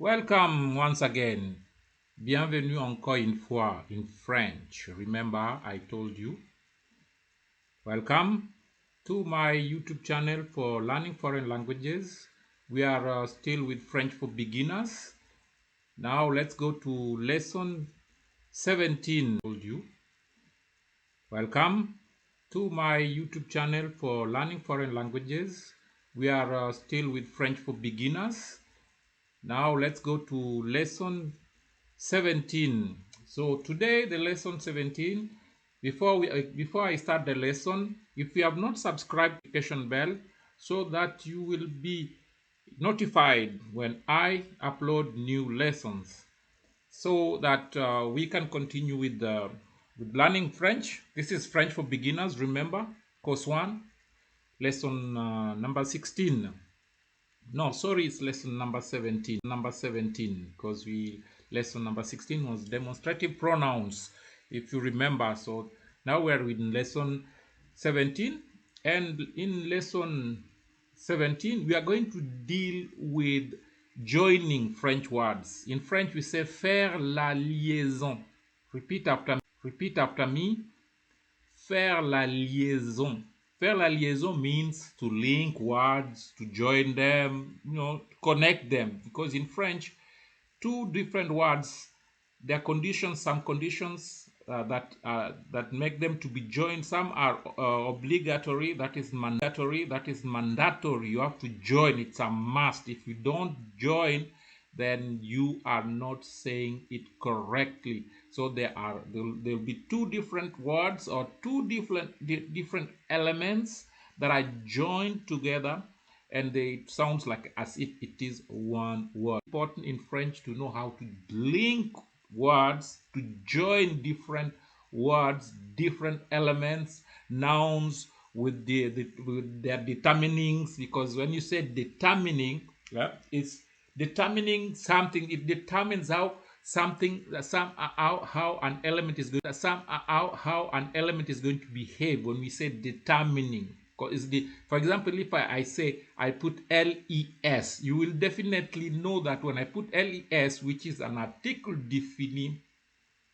Welcome once again. Bienvenue encore une fois in French. Remember, I told you. Welcome to my YouTube channel for learning foreign languages. We are still with French for beginners. Now let's go to lesson 17. Told you. Welcome to my YouTube channel for learning foreign languages. We are still with French for beginners. Now let's go to lesson 17. So today the lesson 17. Before I start the lesson, if you have not subscribed to the notification bell so that you will be notified when I upload new lessons, so that we can continue with learning French. This is French for beginners. Remember, course 1, lesson number 16. No, sorry, it's lesson number 17. Number 17, because lesson number 16 was demonstrative pronouns, if you remember. So now we're in lesson 17, and in lesson 17 we are going to deal with joining French words. In French we say faire la liaison. Repeat after me. Faire la liaison. Faire la liaison means to link words, to join them, to connect them. Because in French, two different words, there are conditions, some conditions that make them to be joined. Some are obligatory, that is mandatory. You have to join, it's a must. If you don't join, then you are not saying it correctly. So there'll be two different words or two different elements that are joined together, and it sounds like as if it is one word. Important in French to know how to link words, to join different words, different elements, nouns with with their determinings. Because when you say determining, yeah, it's determining something. It determines how how an element is going to behave. When we say determining, for example, if I say I put les, you will definitely know that when I put les, which is an article defining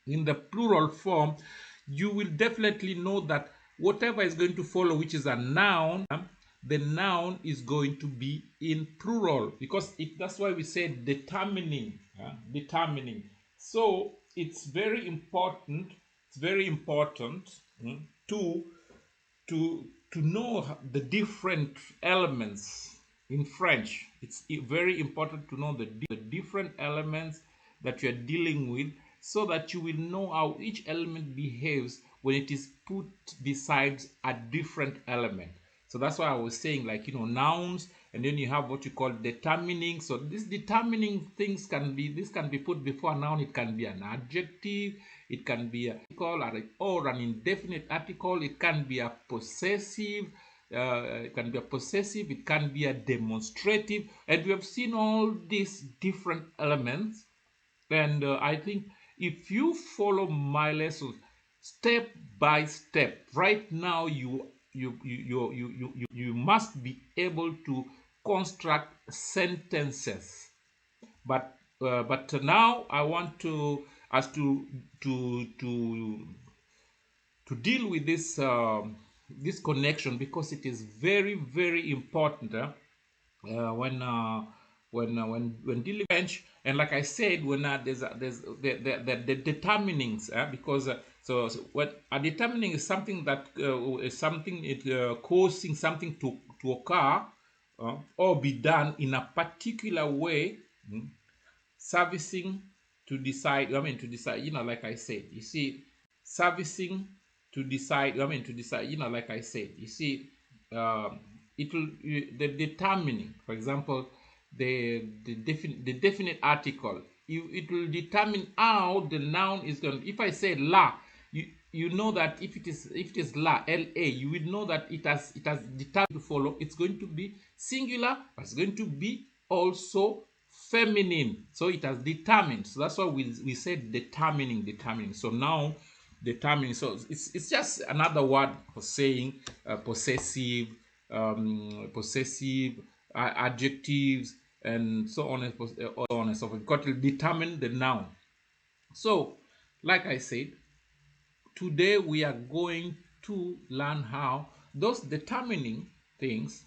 in the plural form, you will definitely know that whatever is going to follow, which is a noun, the noun is going to be in plural, because that's why we say determining. Determining. So it's very important. To know the different elements in French. It's very important to know the different elements that you're dealing with, so that you will know how each element behaves when it is put beside a different element. So that's why I was saying, like, nouns, and then you have what you call determining. So this determining things can be put before a noun. It can be an adjective, it can be an article, or an indefinite article. It can be a possessive. It can be a demonstrative, and we have seen all these different elements. And I think if you follow my lessons step by step, right now you must be able to construct sentences. But now I want us to deal with this connection, because it is very, very important when dealing with French. And like I said, when there's the determinings, because so what a determining is something that is something causing something to occur or be done in a particular way, servicing to decide. Like I said, you see, servicing to decide. Like I said, you see, it will the determining. For example, the definite article. It will determine how the noun is going. If I say la, you know that if it is la, you will know that it has determined to follow. It's going to be singular, but it's going to be also feminine. So it has determined. So that's why we said determining. So now determining. So it's just another word for saying possessive, adjectives, and so on and so on and so forth. You've got to determine the noun. So, like I said, today we are going to learn how those determining things,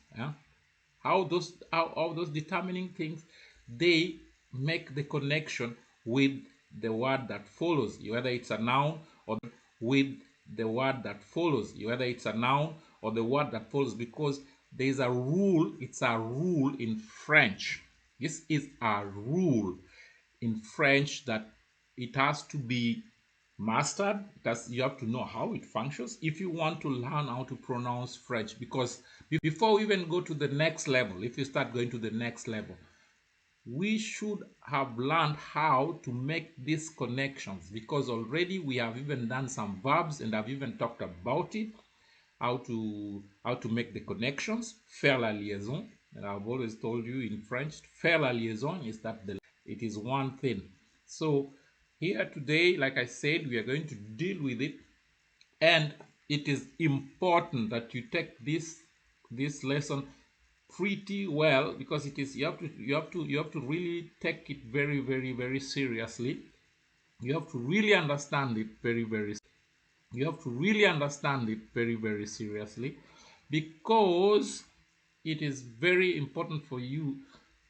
how those determining things, they make the connection with the word that follows, whether it's a noun or with the word that follows, whether it's a noun or the word that follows, because there's a rule. It's a rule in French. This is a rule in French that it has to be mastered. You have to know how it functions if you want to learn how to pronounce French. Because before we even go to the next level, if you start going to the next level, we should have learned how to make these connections, because already we have even done some verbs and I've even talked about it, how to make the connections, faire la liaison. And I've always told you in French, faire la liaison is that it is one thing. So here today, like I said, we are going to deal with it, and it is important that you take this lesson pretty well, because it is you have to really take it very, very, very seriously. You have to really understand it very, very. You have to really understand it very, very seriously, because it is very important for you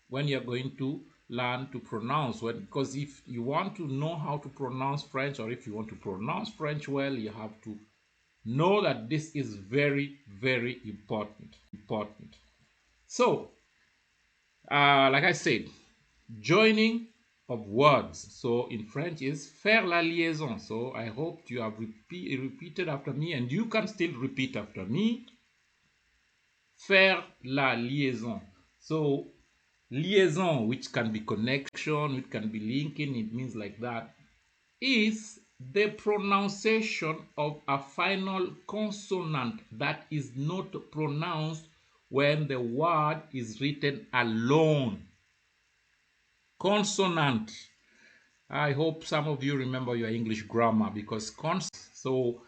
when you're going to learn to pronounce. Because if you want to know how to pronounce French, or if you want to pronounce French well, you have to know that this is very, very important. So, like I said, joining of words. So in French is faire la liaison. So I hope you have repeated after me, and you can still repeat after me. Faire la liaison. So liaison, which can be connection, which can be linking, it means like that, is the pronunciation of a final consonant that is not pronounced when the word is written alone. Consonant. I hope some of you remember your English grammar, because so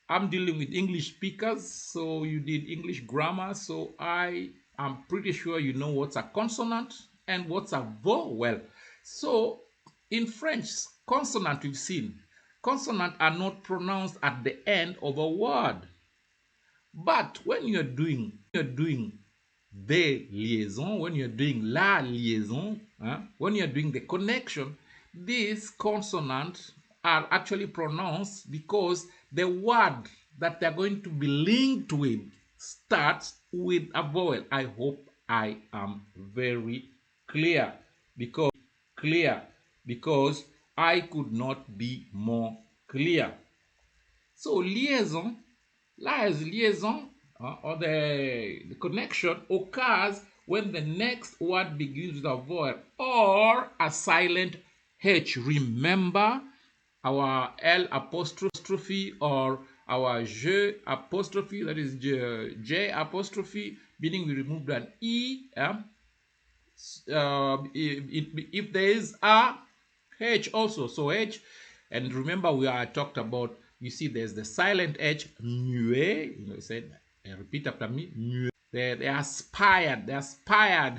I'm dealing with English speakers, so you did English grammar, so I am pretty sure you know what's a consonant and what's a vowel. So in French, consonant, we've seen, consonant are not pronounced at the end of a word. But when you're doing the liaison, when you're doing la liaison, when you're doing the connection, these consonants are actually pronounced because the word that they're going to be linked with starts with a vowel. I hope I am very clear, because I could not be more clear. So liaison, liaison, or the connection occurs when the next word begins with a vowel or a silent H. Remember our L apostrophe or our J apostrophe, that is J apostrophe, meaning we removed an E. If there is a H also, so H, and remember I talked about, you see there's the silent H, muet, said, repeat after me, muet. The aspired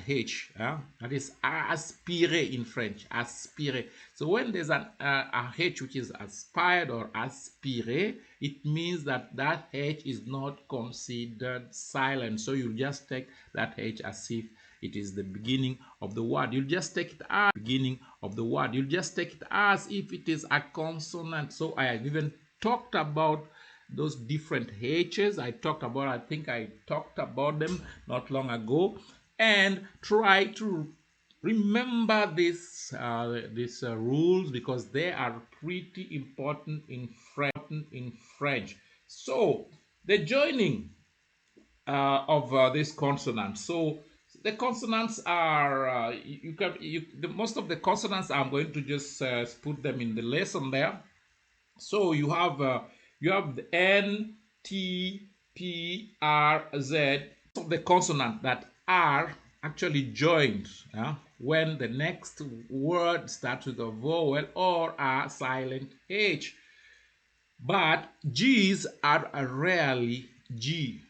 H, that is aspiré in French, aspiré. So when there's a H which is aspired or aspiré, it means that H is not considered silent. So you just take that H as if it is the beginning of the word. You'll just take it as beginning of the word. You'll just take it as if it is a consonant. So I have even talked about those different H's. I think I talked about them not long ago, and try to remember these rules, because they are pretty important in French. So the joining of this consonant. So the consonants are most of the consonants, I'm going to just put them in the lesson there. So you have the N, T, P, R, Z of the consonant that are actually joined when the next word starts with a vowel or a silent H. But G's are rarely G.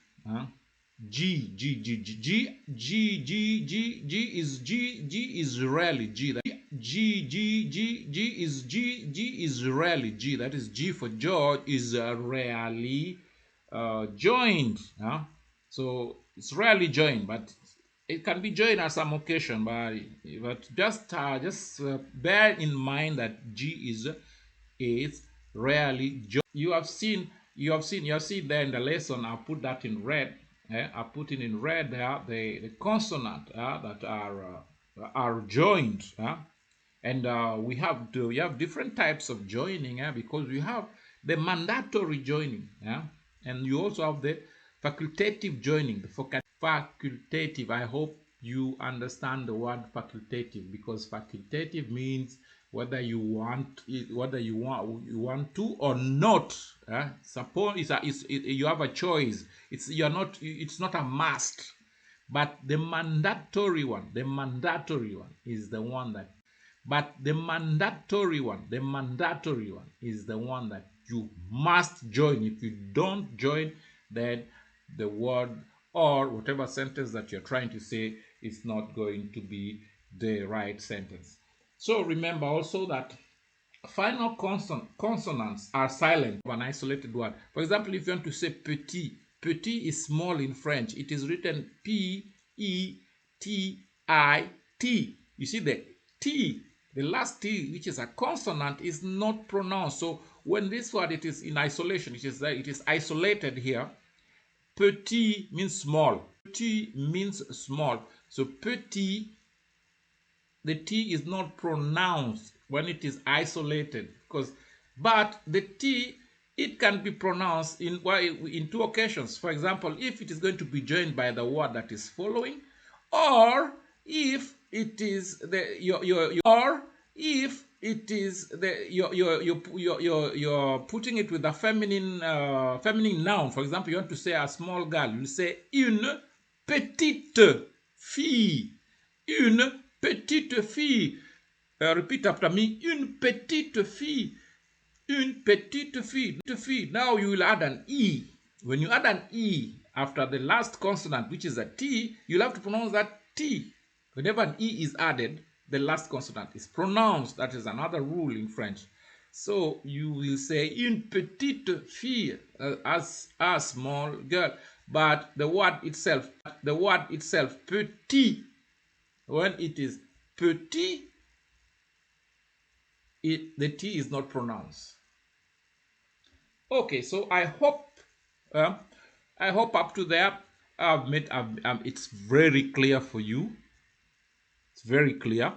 G is rarely G. G is rarely G. That is G for George is rarely joined. So it's rarely joined, but it can be joined at some occasion. But just bear in mind that G is rarely joined. You have seen there in the lesson. I put that in red. I put it in red there. The consonant that are joined. And we have different types of joining because we have the mandatory joining, and you also have the facultative joining. The facultative. I hope you understand the word facultative, because facultative means whether you want to or not. Suppose you have a choice. It's not a must. But the mandatory one is the one that is the one that you must join. If you don't join, then the word or whatever sentence that you're trying to say is not going to be the right sentence. So remember also that final consonants are silent of an isolated word. For example, if you want to say petit, petit is small in French. It is written P-E-T-I-T. You see the T, the last T, which is a consonant, is not pronounced. So when this word it is in isolation, it is isolated here. Petit means small. Petit means small. So petit, the T is not pronounced when it is isolated, but the T, it can be pronounced in two occasions. For example, if it is going to be joined by the word that is following, or if it is you're putting it with a feminine noun. For example, you want to say a small girl, you say une petite fille. Une petite fille. Repeat after me. Une petite fille. Une petite fille. Now you will add an E. When you add an E after the last consonant, which is a T, you'll have to pronounce that T. Whenever an E is added, the last consonant is pronounced. That is another rule in French. So you will say une petite fille, as a small girl. But the word itself, petit, when it is petit, the T is not pronounced. Okay, so I hope up to there it's very clear for you. It's very clear.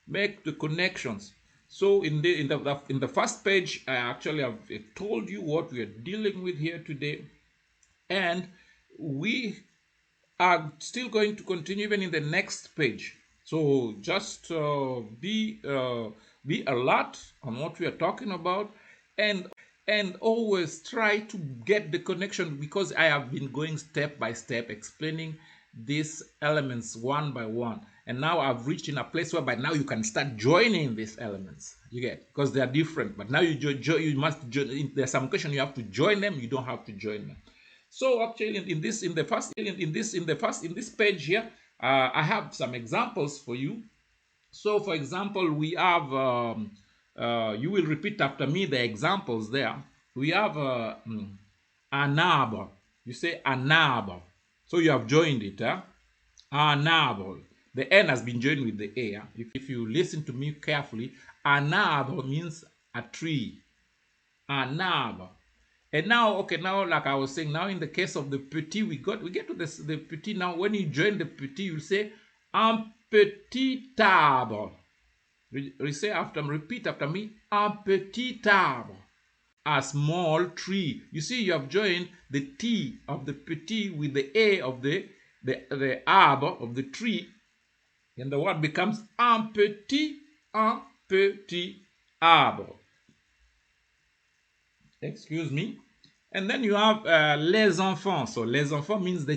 Make the connections. So in the first page, I actually have told you what we are dealing with here today, and we are still going to continue even in the next page. So just be alert on what we are talking about, and always try to get the connection, because I have been going step by step explaining these elements one by one, and now I've reached in a place whereby now you can start joining these elements. You get, because they are different, but now you must join. There's some question you have to join them, you don't have to join them. So actually in this page here, I have some examples for you. So for example, we have you will repeat after me the examples there. We have an arbre. You say an arbre. So you have joined it. An arbre. The N has been joined with the A. If you listen to me carefully, an arbre means a tree. An arbre. And now, okay, now like I was saying, now in the case of the petit, we get to the petit. Now when you join the petit, you say un petit arbre. Repeat after me, un petit arbre. A small tree. You see, you have joined the T of the petit with the A of the arbre of the tree, and the word becomes un petit arbre. Excuse me. And then you have les enfants. So les enfants means the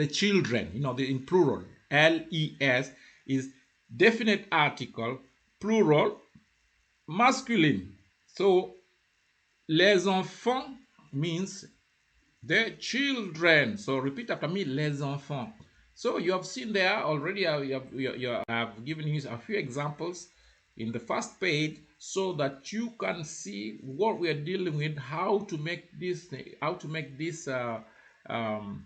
children. You know, in plural. Les is definite article, plural, masculine. So les enfants means The children. So repeat after me, les enfants. So you have seen there already, I've given you a few examples in the first page so that you can see what we are dealing with, how to make this, um,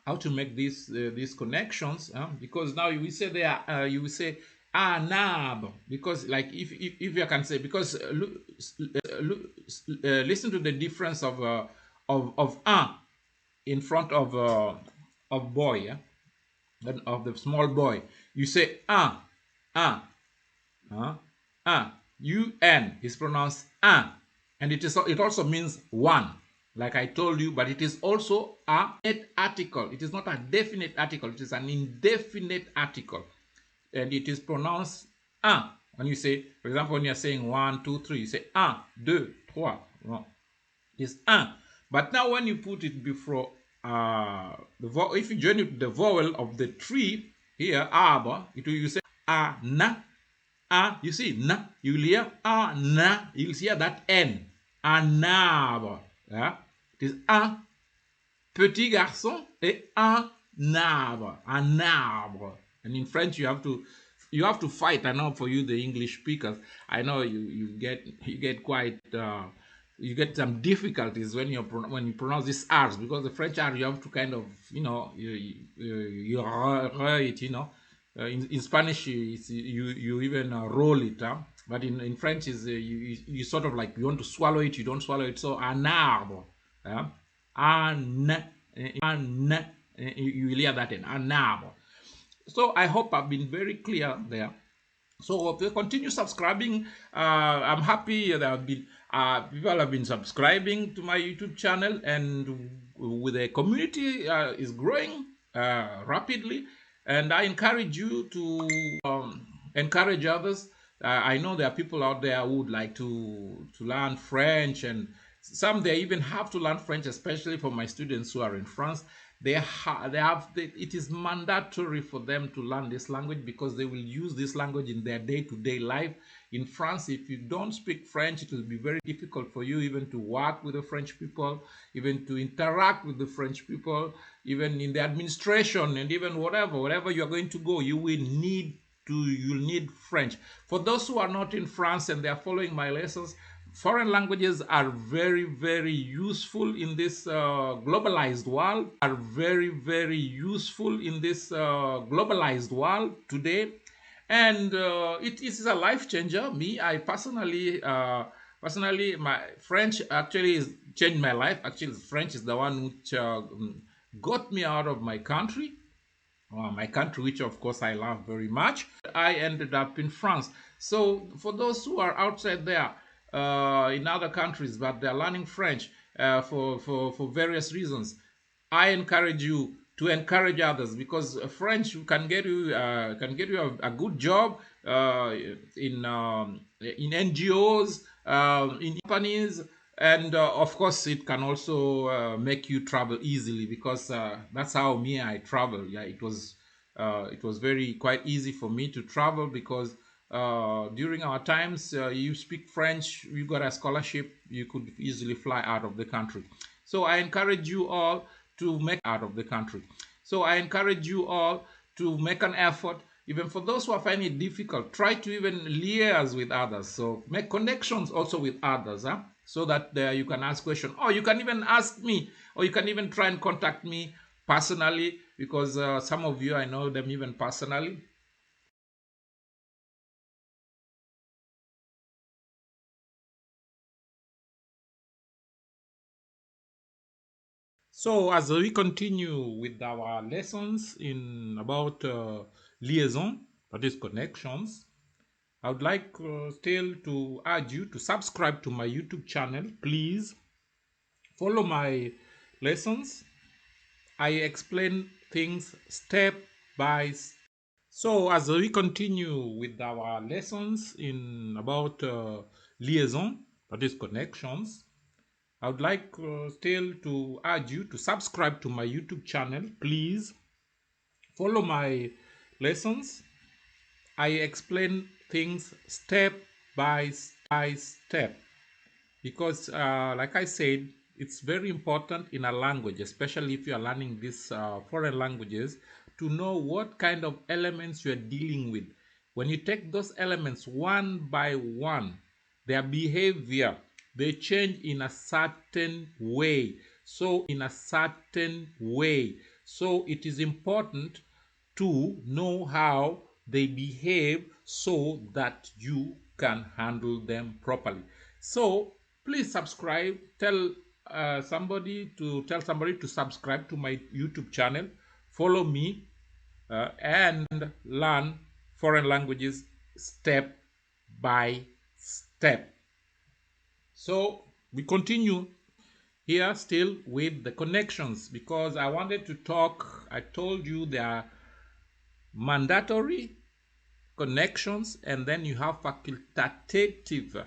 how to make these connections, because now you will say there, you will say nab, because like if you can say, because listen to the difference of in front of boy, yeah, of the small boy. You say uh, un is pronounced and it also means one, like I told you, but it is also a definite article. It is not a definite article, it is an indefinite article, and it is pronounced un. When you say, for example, when you're saying 1 2 3, you say un deux trois. No, it is un. But now when you put it before if you join it the vowel of the tree here, arbre, you say a na. You see, na, you will hear na, you will hear that N, un arbre. Yeah? It is un petit garçon et un arbre. And in French, you have to fight. I know for you, the English speakers, I know you get quite you get some difficulties when you pronounce these R's, because the French R you have to kind of you it, in Spanish you even roll it, but in French is you sort of like, you want to swallow it, you don't swallow it. So un arbre, you will hear that in an arbre. So I hope I've been very clear there. So continue subscribing. I'm happy that people have been subscribing to my YouTube channel, and with the community is growing rapidly. And I encourage you to encourage others. I know there are people out there who would like to learn French, and some they even have to learn French, especially for my students who are in France. It is mandatory for them to learn this language, because they will use this language in their day-to-day life. In France, if you don't speak French, it will be very difficult for you even to work with the French people, even to interact with the French people, even in the administration, and even wherever you're going to go, you'll need French. For those who are not in France and they are following my lessons, foreign languages are very, very useful in this globalized world, today. And it is a life changer. I personally, my French actually changed my life. Actually, French is the one which got me out of my country, which of course I love very much. I ended up in France. So for those who are outside there, in other countries, but they're learning French for various reasons, I encourage you to encourage others, because French can get you a good job in NGOs, in companies, and of course it can also make you travel easily, because that's how I travel. Yeah, it was very quite easy for me to travel, because during our times, you speak French, you got a scholarship, you could easily fly out of the country. So I encourage you all to make out of the country. So I encourage you all to make an effort. Even for those who are finding it difficult, try to even liaise with others. So make connections also with others, so that you can ask questions, or you can even ask me, or you can even try and contact me personally, because some of you, I know them even personally. So as we continue with our lessons in about liaison, that is connections, I would like still to urge you to subscribe to my YouTube channel. Please follow my lessons. I explain things step by step. So as we continue with our lessons in about liaison, that is connections, I would like still to urge you to subscribe to my YouTube channel. Please follow my lessons. I explain things step by step, because like I said, it's very important in a language, especially if you are learning these foreign languages, to know what kind of elements you are dealing with. When you take those elements one by one, their behavior, they change in a certain way. So it is important to know how they behave so that you can handle them properly. So please subscribe. Tell somebody to subscribe to my YouTube channel. Follow me and learn foreign languages step by step. So we continue here still with the connections, because I wanted to talk. I told you there are mandatory connections, and then you have facultative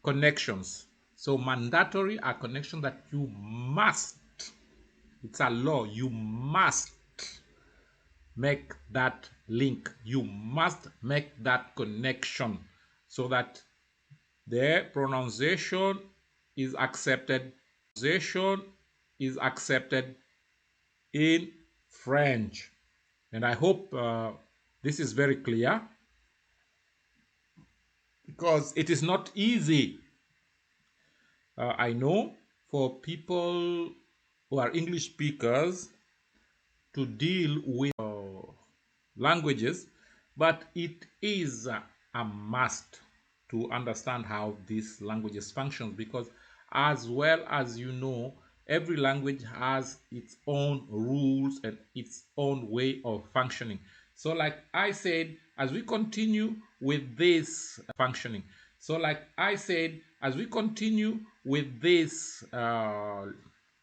connections. So mandatory are connections that you must, it's a law, you must make that link, you must make that connection so that the pronunciation is accepted in French. And I hope this is very clear, because it is not easy. I know for people who are English speakers to deal with languages, but it is a must to understand how these languages function, because as well as you know, every language has its own rules and its own way of functioning. So like I said, as we continue with this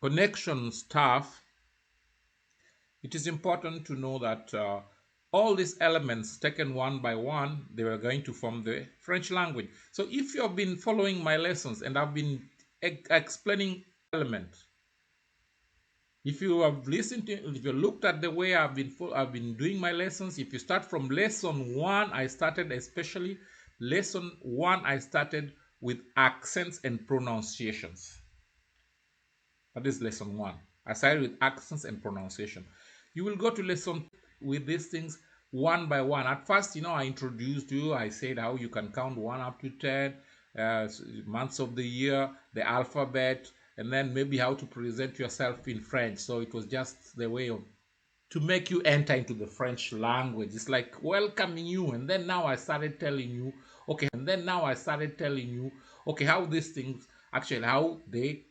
connection stuff, it is important to know that all these elements taken one by one, they were going to form the French language. So if you have been following my lessons and I've been explaining elements, if you have listened to, if you looked at the way I've been doing my lessons, if you start from lesson 1, I started with accents and pronunciations. That is lesson 1. I started with accents and pronunciation. You will go to lesson with these things one by one. At first, I introduced you. I said how you can count 1 up to 10, months of the year, the alphabet, and then maybe how to present yourself in French. So it was just the way to make you enter into the French language. It's like welcoming you. And then now I started telling you, okay, how these things actually, how they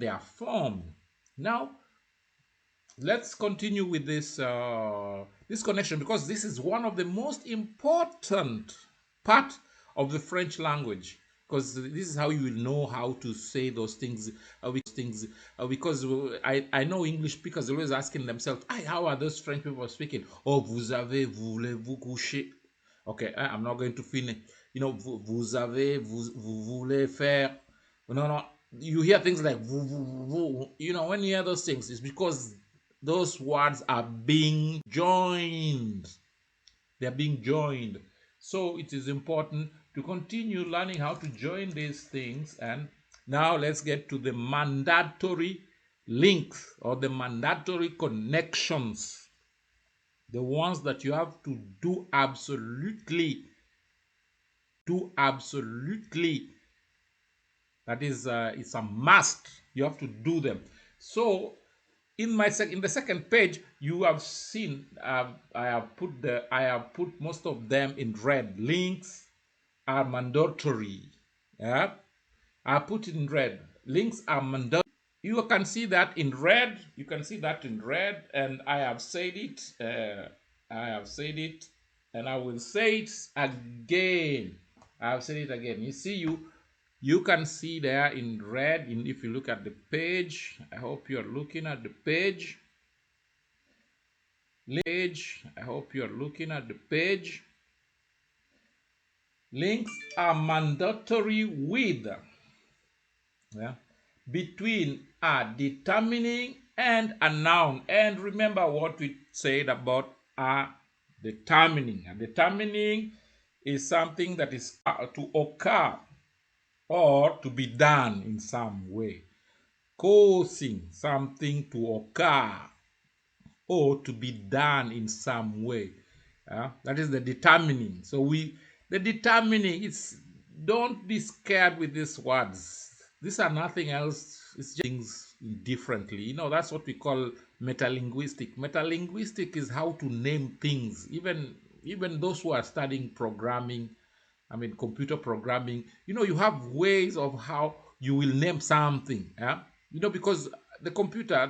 are formed. Now let's continue with this connection, because this is one of the most important part of the French language, because this is how you will know how to say those things, because I know English speakers always asking themselves, how are those French people speaking? Oh, vous voulez-vous coucher? Okay, I'm not going to finish. Vous voulez faire? No, you hear things like vous. When you hear those things, it's because those words are being joined. They're being joined. So it is important to continue learning how to join these things. And now let's get to the mandatory links or the mandatory connections. The ones that you have to do absolutely. That is, it's a must. You have to do them. So in the second page, you have seen I have put most of them in red. Links are mandatory. Yeah, I put it in red. Links are mandatory. You can see that in red. And I have said it. And I will say it again. You see, you can see there in red. If you look at the page, I hope you are looking at the page. Links are mandatory with, between a determining and a noun. And remember what we said about a determining. A determining is something that is to occur or to be done in some way, causing something to occur or to be done in some way. That is the determining. So the determining, it's, don't be scared with these words. These are nothing else. It's just things differently. That's what we call metalinguistic. Metalinguistic is how to name things. Even those who are studying programming, computer programming, you have ways of how you will name something. Yeah, because the computer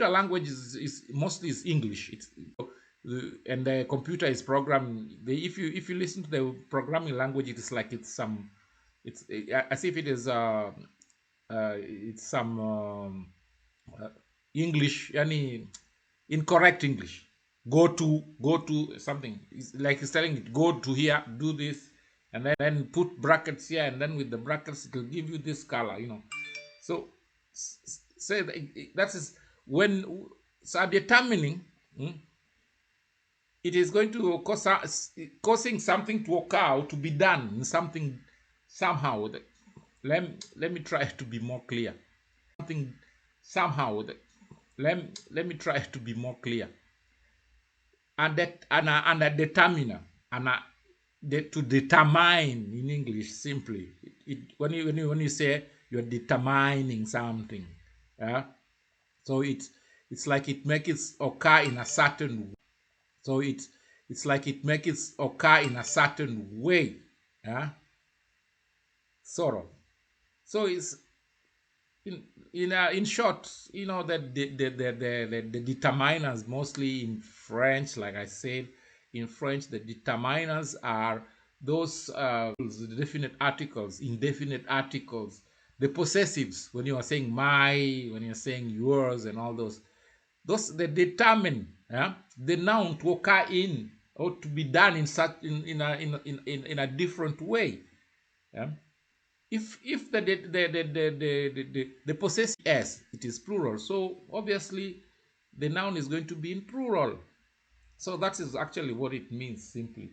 language is mostly is English. And the computer is programmed. If you listen to the programming language, it is like it's as if it is it's some uh, English, any incorrect English. Go to something. It's telling it, go to here, do this, and then put brackets here, and then with the brackets it will give you this color. So say that is when, so determining, it is going to causing something to occur or to be done, something somehow. Let me try to be more clear. Something somehow. Let me try to be more clear. And a determiner, to determine in English simply. When you say you're determining something, yeah. So it's like it makes it occur in a certain. So it's like it makes it occur in a certain way, yeah. Sort of. So it's in short, that the determiners, mostly in French, like I said, in French, the determiners are those the definite articles, indefinite articles, the possessives. When you are saying my, when you're saying yours, and all those they determine, yeah, the noun to occur in or to be done in such in a different way. Yeah. If the possessive s, it is plural, so obviously the noun is going to be in plural. So that is actually what it means simply.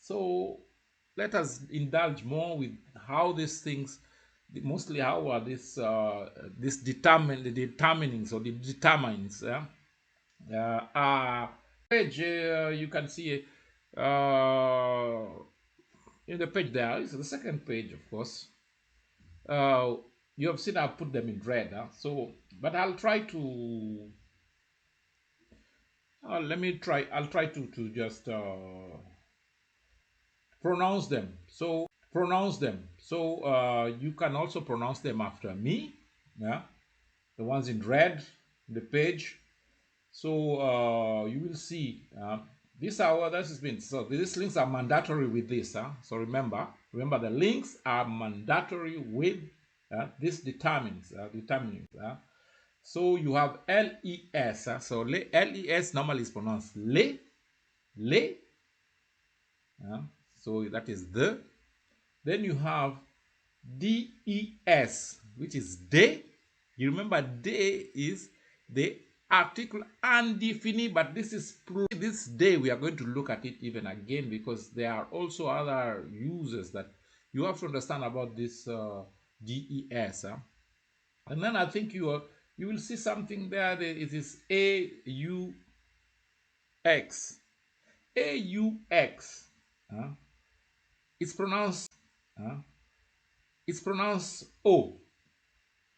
So let us indulge more with how these things, mostly how are this the determinings or the determines, yeah. Page, you can see in the page there is the second page, of course. uh, you have seen I've put them in red, huh? So but I'll try to I'll try to just pronounce them. So you can also pronounce them after me, yeah, the ones in red, the page. So you will see these are what this has been. So these links are mandatory with this. So remember the links are mandatory with this determines. So you have les. So les normally is pronounced le. So that is the. Then you have des, which is de. You remember de is the article undefini, but this is this day we are going to look at it even again, because there are also other uses that you have to understand about this des. And then I think you will see something there. It is aux. Aux. It's pronounced. It's pronounced o.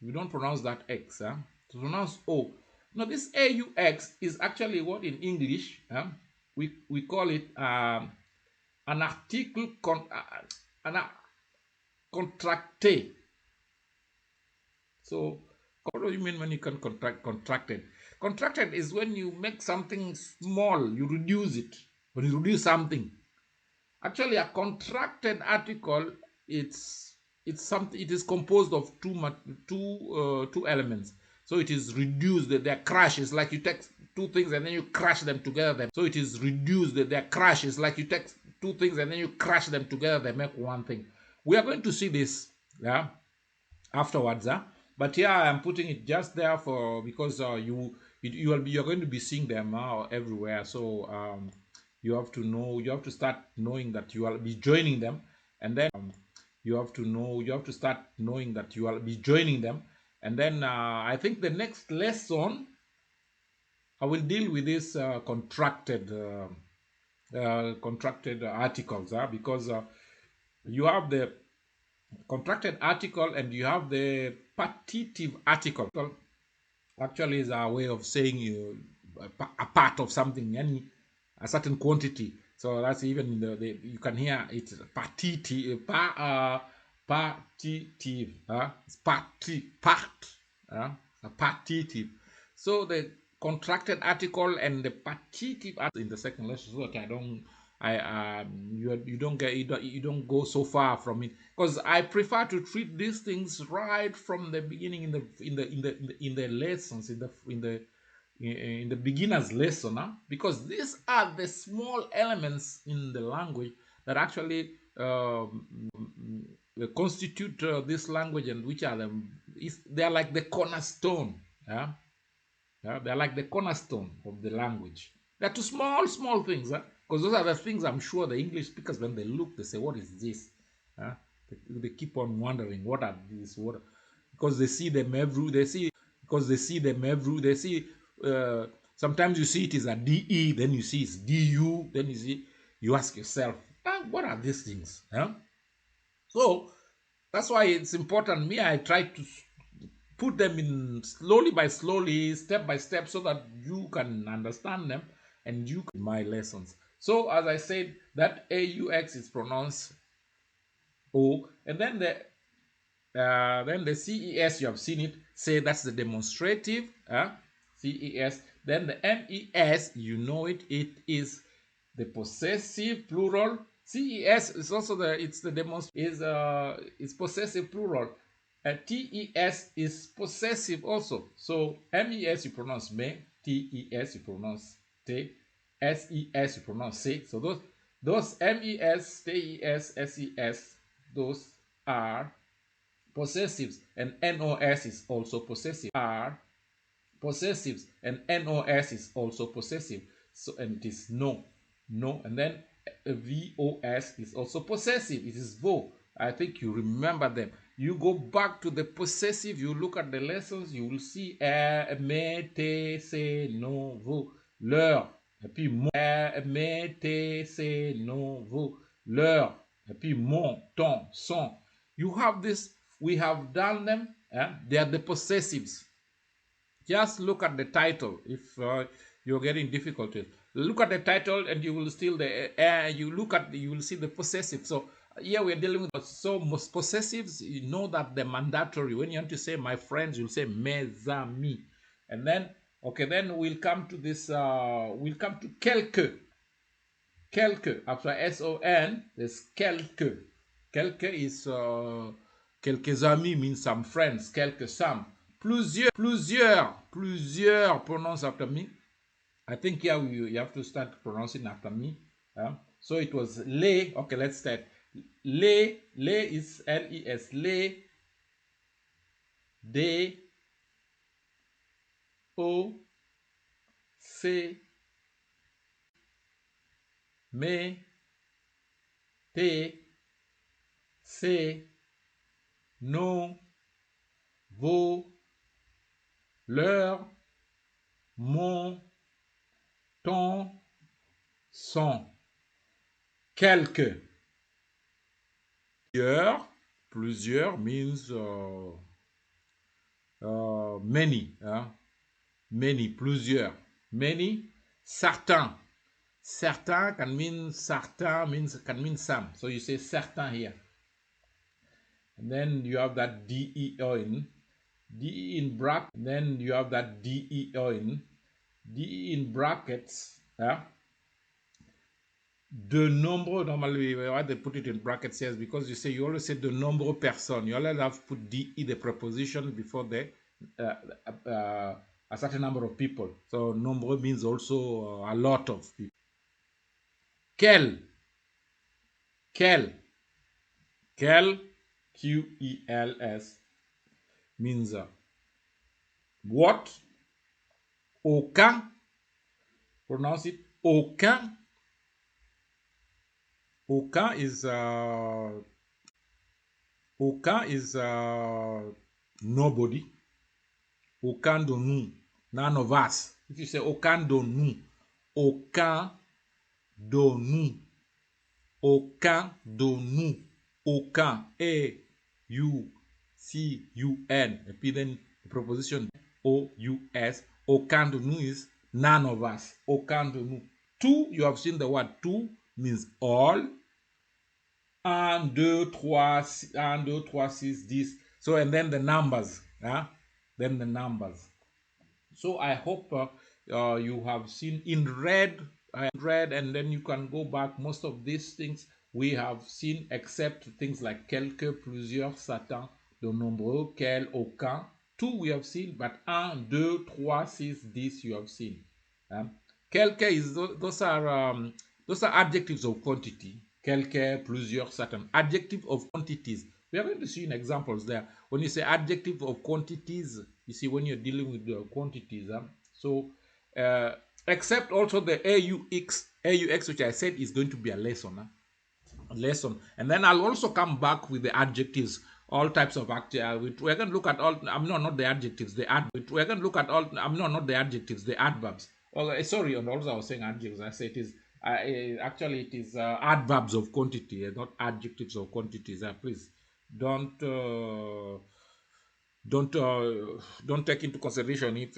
We don't pronounce that x. To pronounce o. Now this aux is actually what in English we call it an article contracté. So what do you mean when you can contracted? Contracted is when you make something small, you reduce it. When you reduce something. Actually, a contracted article, it's something. It is composed of two elements. So it is reduced. Their crash is like you take two things and then you crash them together. So it is reduced. Their crash is like you take two things and then you crash them together. They make one thing. We are going to see this, yeah, afterwards, but here I am putting it just there for because you're going to be seeing them everywhere. So you have to start knowing that you will be joining them, and then You have to know, you have to start knowing that you will be joining them. And then I think the next lesson I will deal with this contracted articles, because you have the contracted article and you have the partitive article. Actually is a way of saying a part of something, any a certain quantity. So that's even in you can hear it's partitive, partitive, it's part, a partitive. So the contracted article and the partitive article in the second lesson, so that you don't go so far from it, because I prefer to treat these things right from the beginning in the lessons in the beginner's lesson, because these are the small elements in the language that actually constitute this language, and which are they are like the cornerstone. Yeah? Yeah, they're like the cornerstone of the language. They're two small things, because those are the things I'm sure the English speakers, when they look, they say, "What is this?" Huh? They keep on wondering, "What are these?" What? Because they see them every. They see because they see them every. They see. Sometimes you see it is a de, then you see it's du, then you see. You ask yourself, "What are these things?" Huh? So that's why it's important. Me, I try to put them in slowly by slowly, step by step, so that you can understand them and you can my lessons. So as I said, that AUX is pronounced O, and then the CES, you have seen it, say that's the demonstrative, CES. Then the MES, you know it, it is the possessive plural. CES is also it's the it's possessive plural. TES is possessive also. So MES you pronounce me, TES you pronounce te, SES you pronounce se. So those MES, TES, SES, those are possessives, and NOS is also possessive. Are possessives, and NOS is also possessive. So, and it is no, and then VOS is also possessive. It is vo. I think you remember them. You go back to the possessive, you look at the lessons, you will see me, te, se, no, vo, leur, et puis mon, me, te, se, no, vo, leur, et puis mon, ton, son. You have this, we have done them, they are the possessives. Just look at the title. If you're getting difficulties, look at the title, and you will still you will see the possessive. So here we're dealing with most possessives. You know that the mandatory. When you want to say my friends, you'll say mes amis, and then okay, then we'll come to this. We'll come to quelques. Quelques after son. There's quelques. Quelques is quelques amis means some friends. Quelques some. Plusieurs pronounce after me. I think here you have to start pronouncing after me. So it was les. Okay, let's start. Les is les. Les, des, o, c, me, te, se, no, vos, leur, mon, ton, son. Quelques. Plusieurs means many. Many, plusieurs. Many, certains. Certains can mean some. So you say certain here. And then you have that DEO in bracket. Then you have that DEO in brackets. De nombreux, normally why they put it in brackets here is because you say you always say de nombreux personnes. You always have to put DE, the preposition, before the a certain number of people. So nombreux means also a lot of people. Quel, quel, QELS means what? Aucun, pronounce it aucun. Aucun is Aucun is nobody. Aucun de nous. None of us. If you say aucun de nous, aucun de nous, aucun de nous, aucun, A-U-C-U-N, et puis then the preposition O-U-S, aucun de nous is none of us, aucun de nous. Tout, you have seen the word tout means all. 1, 2, 3, 1, 2, 3, 6, 10. So, and then the numbers. Then the numbers. So I hope you have seen in red, and then you can go back. Most of these things we have seen, except things like quelques, plusieurs, certains, de nombreux, quel, aucun. Tout we have seen, but 1, 2, 3, 6, 10 you have seen. Quelques is those are adjectives of quantity. Quelques, plusieurs, certain. Adjective of quantities. We are going to see in examples there. When you say adjective of quantities, you see when you're dealing with the quantities. So, except also the AUX, which I said is going to be a lesson. And then I'll also come back with the adjectives, all types of adjectives. We're going to look at all. Not the adjectives. We're going to look at all. Not the adjectives. The adverbs. Sorry, and also I was saying adjectives. I say it is. Actually, it is adverbs of quantity, not adjectives of quantities. Please don't take into consideration if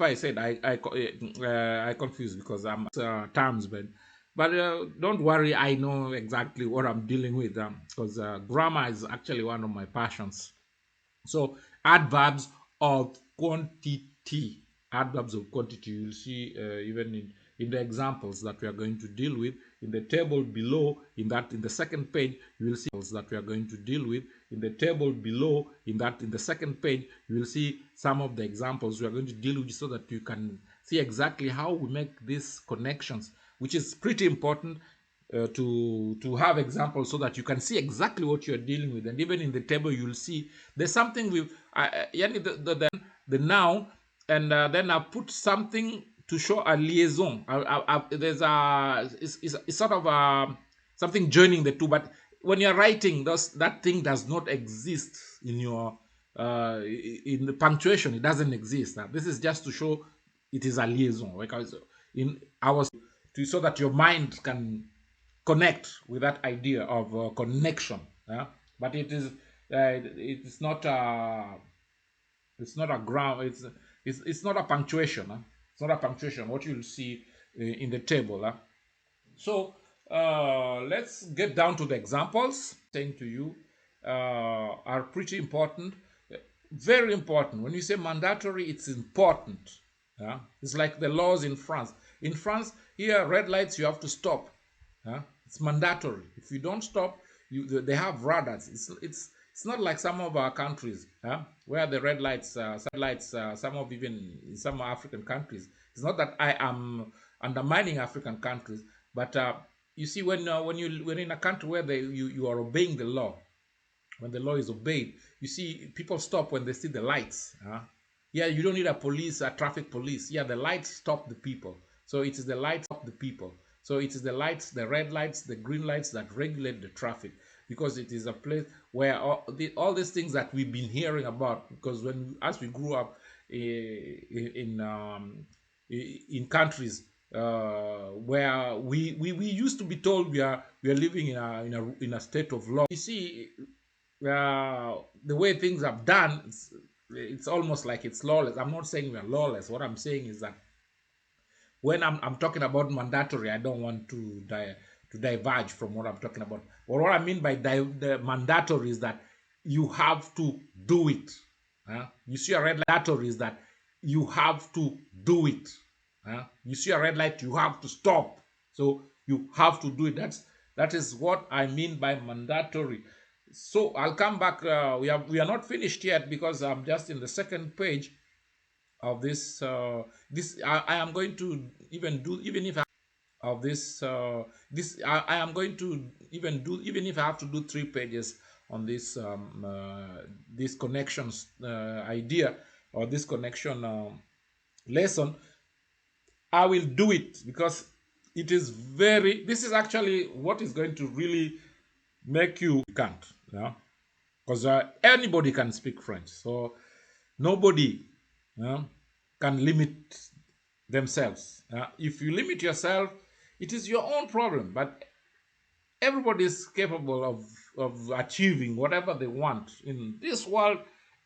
I said I confuse because I'm terms, but don't worry, I know exactly what I'm dealing with because grammar is actually one of my passions. So adverbs of quantity, you'll see even in the examples that we are going to deal with in the table below. In the second page, you will see that we are going to deal with in the table below. In the second page, you will see some of the examples we are going to deal with, so that you can see exactly how we make these connections, which is pretty important. To have examples so that you can see exactly what you're dealing with. And even in the table, you'll see there's something with the noun, and then I put something to show a liaison. There's it's sort of something joining the two, but when you're writing, that thing does not exist in your in the punctuation. It doesn't exist. This is just to show it is a liaison, because in ours, so that your mind can connect with that idea of connection. But it's not a ground. It's not a punctuation. It's not a punctuation. What you'll see in the table. So let's get down to the examples. Saying to you are pretty important, very important. When you say mandatory, it's important. It's like the laws in France. In France, here, red lights, you have to stop. It's mandatory. If you don't stop, they have radars. It's not like some of our countries, where the red lights, some of even in some African countries. It's not that I am undermining African countries, but you see, when you're in a country where you are obeying the law, when the law is obeyed, you see people stop when they see the lights. Yeah, you don't need a traffic police. Yeah, the lights stop the people. So it is the lights stop the people. So it is the lights, the red lights, the green lights that regulate the traffic, because it is a place where all these things that we've been hearing about. Because as we grew up in countries where we used to be told we are living in a state of law. You see, the way things are done, it's almost like it's lawless. I'm not saying we are lawless. What I'm saying is that when I'm talking about mandatory, I don't want to diverge from what I'm talking about. But what I mean by the mandatory is that you have to do it. You see a red light, mandatory is that you have to do it. You see a red light, you have to stop. So you have to do it. That is what I mean by mandatory. So I'll come back. We are not finished yet, because I'm just in the second page of this. I am going to even do, even if I of this I am going to even do, even if I have to do 3 pages on this connections idea, or this connection lesson. I will do it, because it is this is actually what is going to really make you can't. because anybody can speak French. So nobody can limit themselves. If you limit yourself, it is your own problem. But everybody is capable of achieving whatever they want in this world.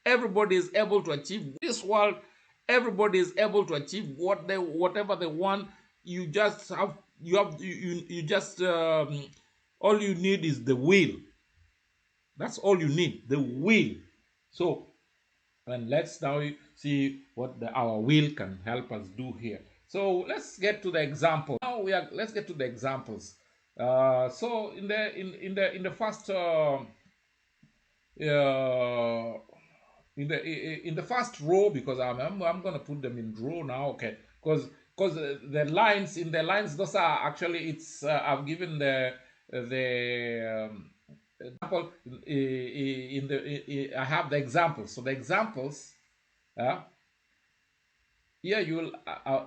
Everybody is able to achieve this world. Everybody is able to achieve whatever they want. You just have you just all you need is the will. That's all you need, the will. So, and let's now see what our will can help us do here. So let's get to the example. Now let's get to the examples. So in the first in the first row, because I'm going to put them in row now, okay? Because the lines in the lines, those are actually I've given the example I have the examples. So the examples, here you will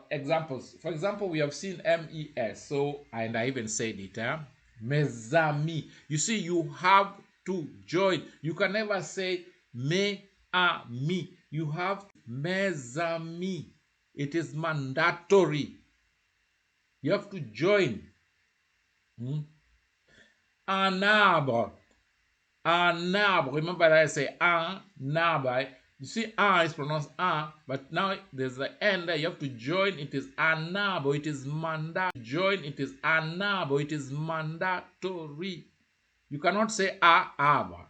examples. For example, we have seen mes. So and I even said it, mes amis. You see, you have to join. You can never say mes amis. You have mes amis. It is mandatory. You have to join. Un arbre. Un arbre. Remember that I say un arbre. You see, un is pronounced un, but now there's the end there. You have to join. It is an arbre. It is mandatory. Join. It is an arbre. It is mandatory. You cannot say a arbre.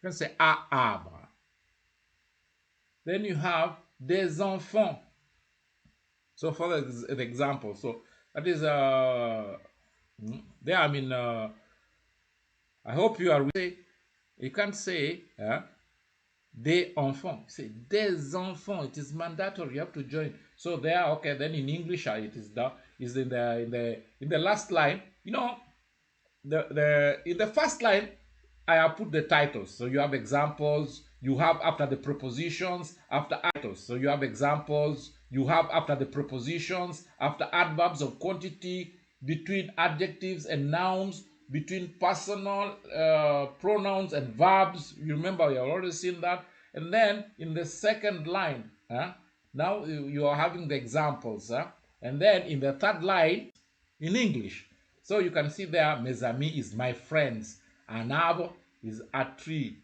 You can say a arbre. Then you have des enfants. So for the example, so that is there. I mean, I hope you are. You can't say des enfants. Say des enfants. It is mandatory. You have to join. So there, okay. Then in English, it is down. Is in the last line. You know, in the first line, I have put the titles. So you have examples. You have after the prepositions, after titles. So you have examples. You have after the prepositions, after adverbs of quantity, between adjectives and nouns, between personal pronouns and verbs. You remember, you have already seen that. And then in the second line, now you are having the examples. And then in the third line, in English. So you can see there, mes amis is my friends. Un arbre is a tree.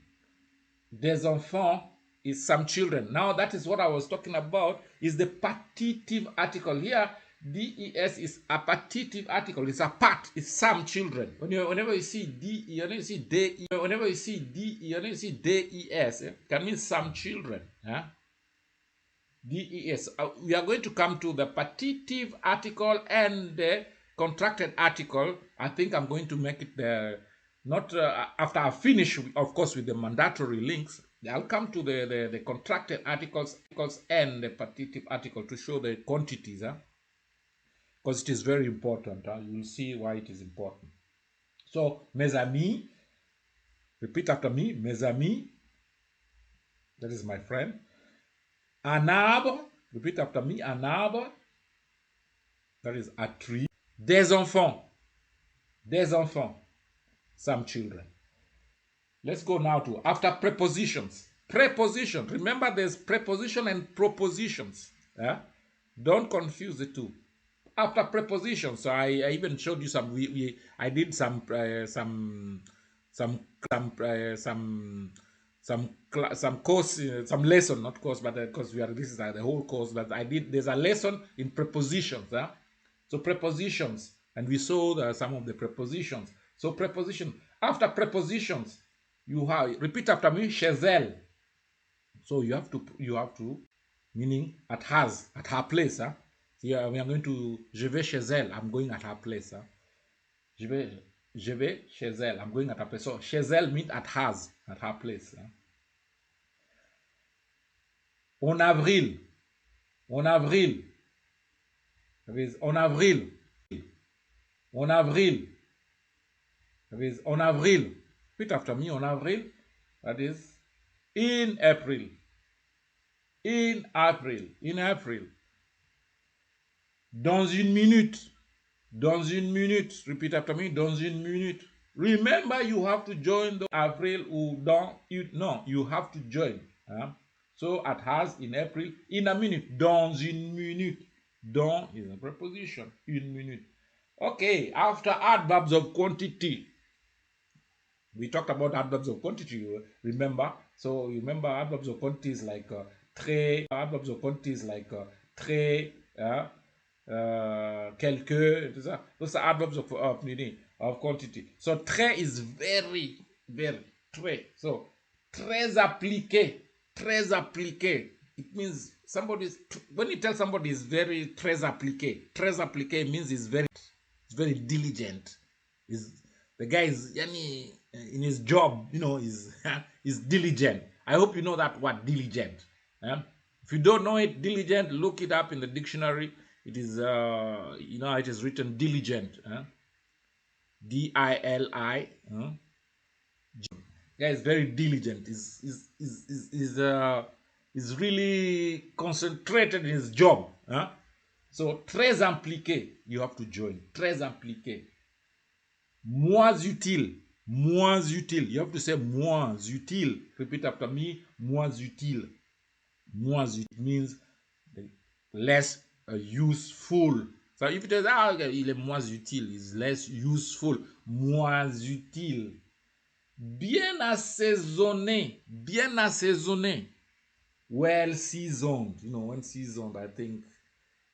Des enfants is some children. Now that is what I was talking about, is the partitive article. Here, des is a partitive article. It's a part. It's some children. Whenever you see de, whenever you see de, whenever you see de, whenever you see des, can mean some children. Des. We are going to come to the partitive article and the contracted article. I think I'm going to make it not after I finish, of course, with the mandatory links. I'll come to the contracted articles and the partitive article to show the quantities, because it is very important. You will see why it is important. So, mes amis, repeat after me, mes amis, that is my friend. Un arbre, repeat after me, un arbre, that is a tree. Des enfants, some children. Let's go now to after prepositions. Preposition. Remember, there's preposition and propositions. Don't confuse the two. After prepositions, so I even showed you some. I did some course, some lesson, not course, but because this is the whole course. But I did. There's a lesson in prepositions. So prepositions, and we saw some of the prepositions. So preposition. After prepositions, you have, repeat after me, chez elle. So you have to, meaning at her place. Here we are going to, je vais chez elle, I'm going at her place. Je vais chez elle, I'm going at her place. So chez elle means at her place. En avril. En avril. En avril. En avril. En avril. Repeat after me, en avril. That is in April. In April. In April. Dans une minute. Dans une minute. Repeat after me, dans une minute. Remember, you have to join the Avril ou dans. No, you have to join. So at has, in April, in a minute, dans une minute. Dans is a preposition, une minute. Okay, after adverbs of quantity, we talked about adverbs of quantity, remember? So remember adverbs of quantity is like très, adverbs of quantity is like très, quelques, those are adverbs of meaning, of quantity. So très is very, very, très. So très appliqué, très appliqué. It means somebody, when you tell somebody is very très appliqué means it's very diligent. The guy is yani, in his job, is diligent. I hope you know that word diligent. If you don't know it, diligent, look it up in the dictionary. It is it is written diligent. Dili. Guy is very diligent. Is really concentrated in his job. So très impliqué, you have to join. Très impliqué. Moins utile. Moins utile. You have to say moins utile. Repeat after me. Moins utile. Moins utile means less useful. So if it is, okay, il est moins utile, is less useful. Moins utile. Bien assaisonné. Bien assaisonné. Well seasoned. When seasoned, I think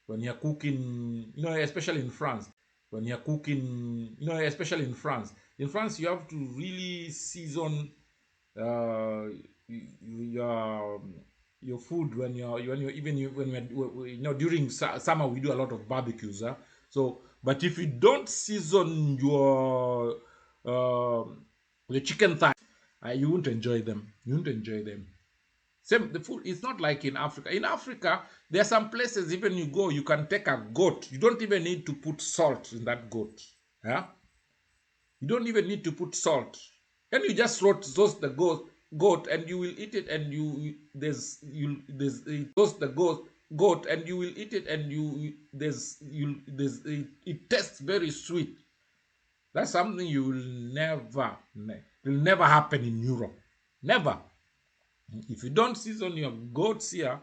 when you're cooking, especially in France, when you're cooking, especially in France. In France, you have to really season your food when during summer we do a lot of barbecues. So, but if you don't season the chicken thigh, you won't enjoy them. You won't enjoy them. Same, the food is not like in Africa. In Africa, there are some places even you go, you can take a goat. You don't even need to put salt in that goat. Yeah? You don't even need to put salt. And you just roast the goat and you will eat it and roast the goat and you will eat it and it tastes very sweet. That's something you will never happen in Europe. Never. If you don't season your goats here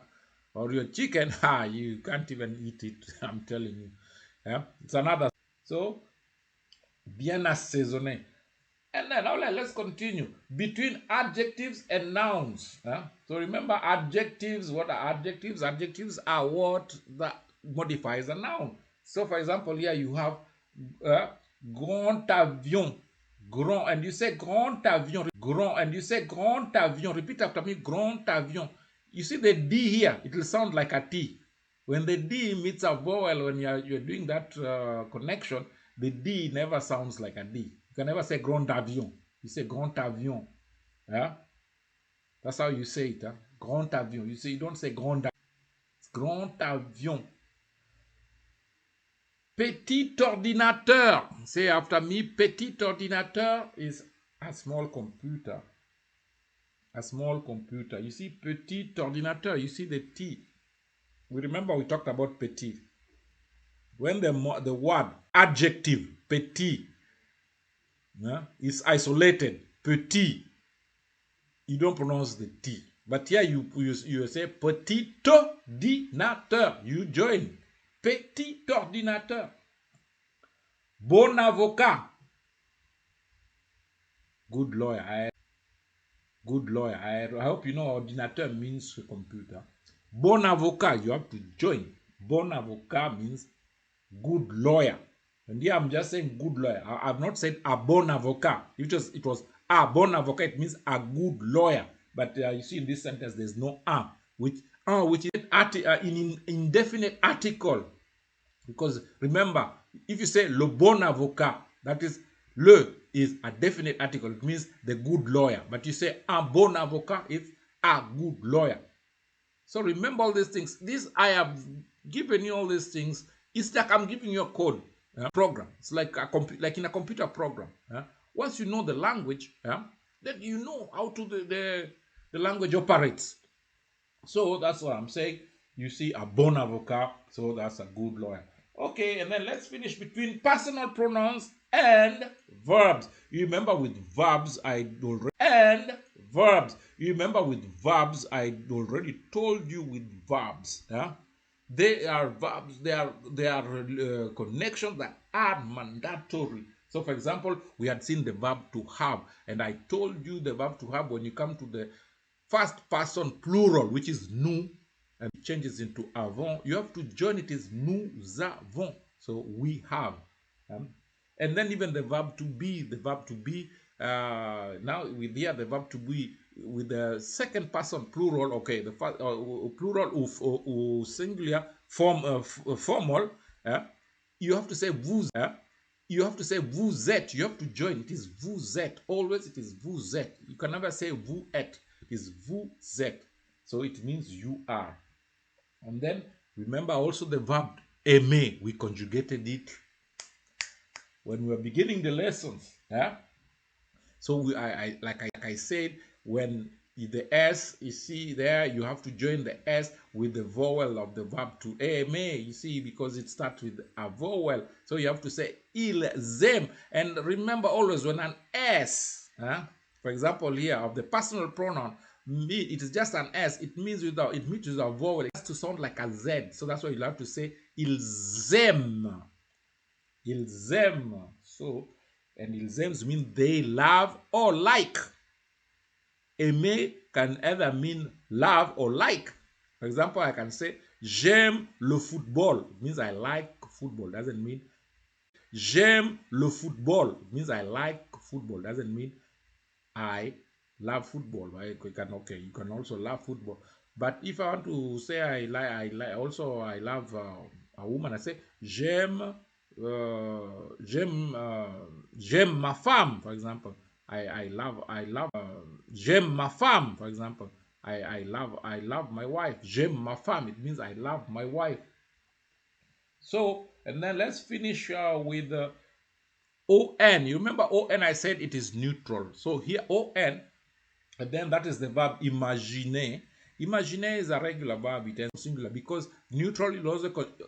or your chicken, you can't even eat it. I'm telling you. Yeah, it's another. So, bien assaisonné. And then now let's continue. Between adjectives and nouns. So remember adjectives. What are adjectives? Adjectives are what that modifies a noun. So for example, here you have grand avion. Grand, and you say grand avion. Grand, and you say grand avion. Repeat after me, grand avion. You see the D here, it will sound like a T. When the D meets a vowel, when you're doing that connection, the D never sounds like a D. You can never say grand avion. You say grand avion. Yeah? That's how you say it. Grand avion. You don't say grand avion. It's grand avion. Petit ordinateur. Say after me, petit ordinateur is a small computer. A small computer. You see, petit ordinateur, you see the T. We remember we talked about petit. When the word adjective, petit, is isolated, petit, you don't pronounce the T. But here you say petit ordinateur. You join. Petit ordinateur. Bon avocat. Good lawyer. Good lawyer. I hope you know ordinateur means computer. Bon avocat, you have to join. Bon avocat means good lawyer. And here I'm just saying good lawyer. I've not said a bon avocat. It was a bon avocat. It means a good lawyer. But you see in this sentence there's no a, which is in indefinite article. Because remember, if you say le bon avocat, that is le is a definite article. It means the good lawyer. But you say un bon avocat, it's a good lawyer. So remember all these things. I have given you all these things. It's like I'm giving you a code program. It's like in a computer program. Once you know the language, then you know how to the language operates. So that's what I'm saying. You see a bon avocat, so that's a good lawyer. Okay, and then let's finish between personal pronouns And verbs. You remember with verbs, I already and verbs. You remember with verbs, I already told you with verbs. Yeah? They are verbs, they are connections that are mandatory. So, for example, we had seen the verb to have, and I told you the verb to have when you come to the first person plural, which is nous, and it changes into avons, you have to join it as nous avons. So we have. Um, and then even the verb to be, now with here the verb to be with the second person plural, okay, the first, plural or singular form formal, you have to say vous, you have to say vous êtes, you have to join, it is vous êtes, always it is vous êtes. You can never say vous êtes, it is vous êtes. So it means you are. And then remember also the verb aimer, we conjugated it when we were beginning the lessons. Yeah? So like I said, when the S, you see there, you have to join the S with the vowel of the verb to aimer, you see, because it starts with a vowel. So you have to say ils aiment. And remember always when an S, for example here, of the personal pronoun, it is just an S, it means without a vowel, it has to sound like a Z. So that's why you have to say ils aiment. Ils aiment. So, and ils aiment mean they love or like. Aimer can either mean love or like. For example, I can say j'aime le football. It means I like football. Doesn't mean j'aime le football. It means I like football. Doesn't mean I love football. Right? You can also love football. But if I want to say I love a woman, I say j'aime j'aime ma femme, for example. I love j'aime ma femme, for example. I love my wife. J'aime ma femme. It means I love my wife. So, and then let's finish with on. You remember on, I said it is neutral. So here on, and then that is the verb imaginer. Imaginer is a regular verb, it is singular, because neutral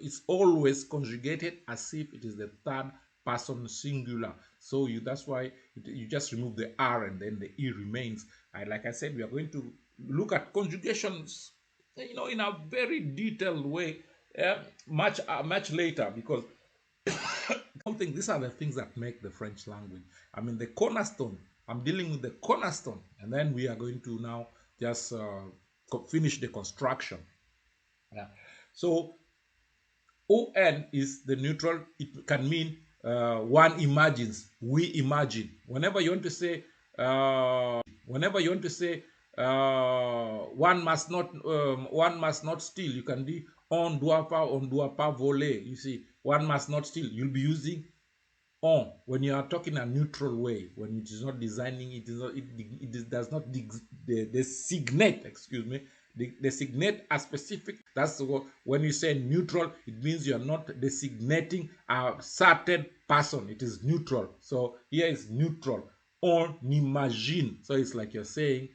is always conjugated as if it is the third person singular. So that's why you just remove the R and then the E remains. And like I said, we are going to look at conjugations, in a very detailed way, much later, because I don't think these are the things that make the French language. I mean, the cornerstone. I'm dealing with the cornerstone, and then we are going to now just finish the construction. Yeah. So on is the neutral. It can mean one imagines, we imagine. Whenever you want to say one must not steal, you can do on doit pas voler. You see, one must not steal. You'll be using on when you are talking a neutral way, when it is not designing, it does not designate, designate a specific. That's what, when you say neutral, it means you are not designating a certain person. It is neutral. So here is neutral. On imagine. So it's like you're saying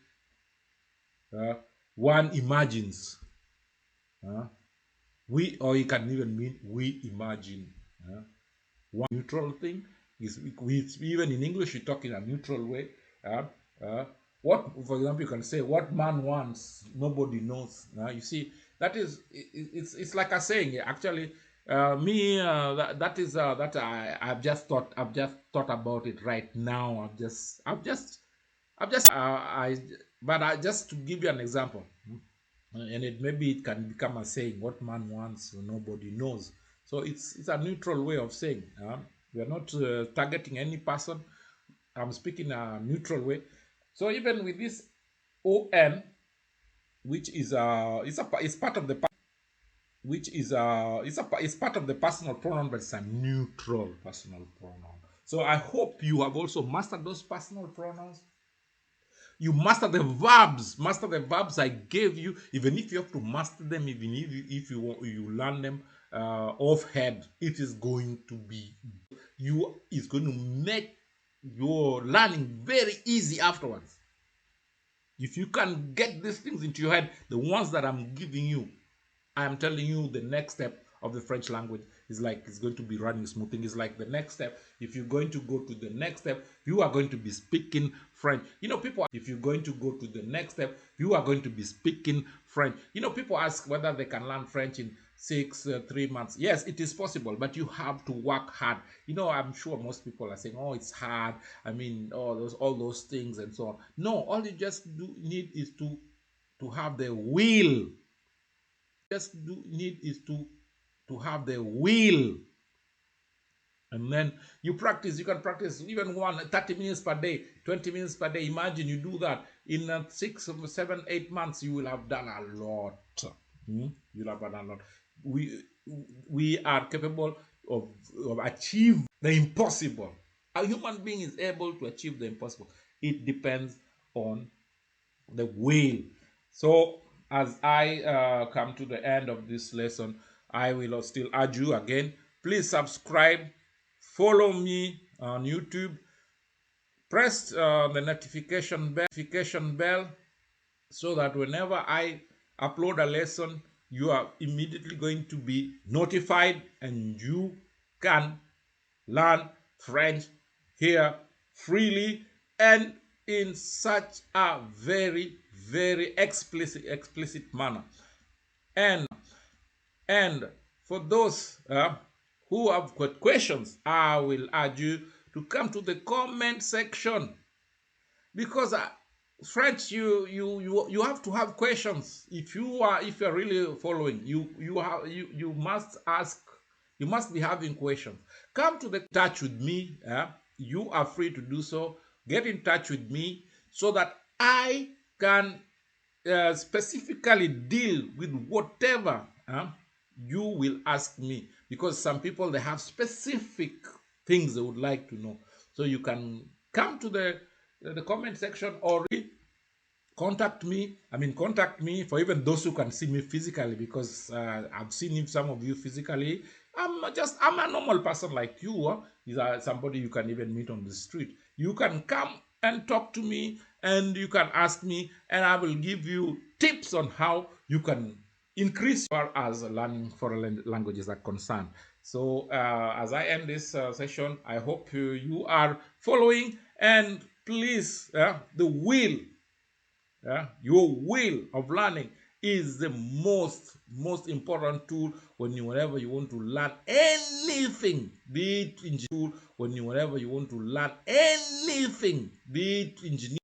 one imagines. We, or you can even mean we imagine. One neutral thing is, even in English you talk in a neutral way. What, for example, you can say what man wants nobody knows. You see, that is, it's like a saying actually. I've just thought about it right now. Just to give you an example, and maybe it can become a saying, what man wants nobody knows. So it's a neutral way of saying. We are not targeting any person. I'm speaking a neutral way. So even with this on, which is it's part of the it's part of the personal pronoun, but it's a neutral personal pronoun. So I hope you have also mastered those personal pronouns. You master the verbs I gave you. Even if you have to master them, even if you learn them off head, it is going to make your learning very easy afterwards. If you can get these things into your head, the ones that I'm giving you, I'm telling you, the next step of the French language is like it's going to be running smoothing. It's like the next step. If you're going to go to the next step, you are going to be speaking French. People, if you're going to go to the next step, you are going to be speaking French. People ask whether they can learn French in 3 months. Yes, it is possible, but you have to work hard. I'm sure most people are saying, "Oh, it's hard. I mean, all those things and so on." No, all you just need is to have the will. Need is to have the will, and then you practice. You can practice even 30 minutes per day, 20 minutes per day. Imagine you do that in 6, 7, 8 months. You will have done a lot. You'll have done a lot. We are capable of achieve the impossible. A human being is able to achieve the impossible. It depends on the will. So as I come to the end of this lesson, I will still urge you again, please subscribe, follow me on YouTube, press the notification bell so that whenever I upload a lesson, you are immediately going to be notified and you can learn French here freely and in such a very, very explicit manner. And for those who have got questions, I will urge you to come to the comment section, because French, you have to have questions. If you're really following, you must ask. You must be having questions. Come to the touch with me. You are free to do so. Get in touch with me so that I can specifically deal with whatever you will ask me, because some people, they have specific things they would like to know. So you can come to the comment section or contact me. Contact me for even those who can see me physically, because I've seen some of you physically. I'm a normal person like you. Is somebody you can even meet on the street. You can come and talk to me, and you can ask me, and I will give you tips on how you can increase your as learning foreign languages are concerned. So as I end this session, I hope you are following, and please, the will, your will of learning is the most important tool whenever you want to learn anything, be it in school, whenever you want to learn anything, be it engineering.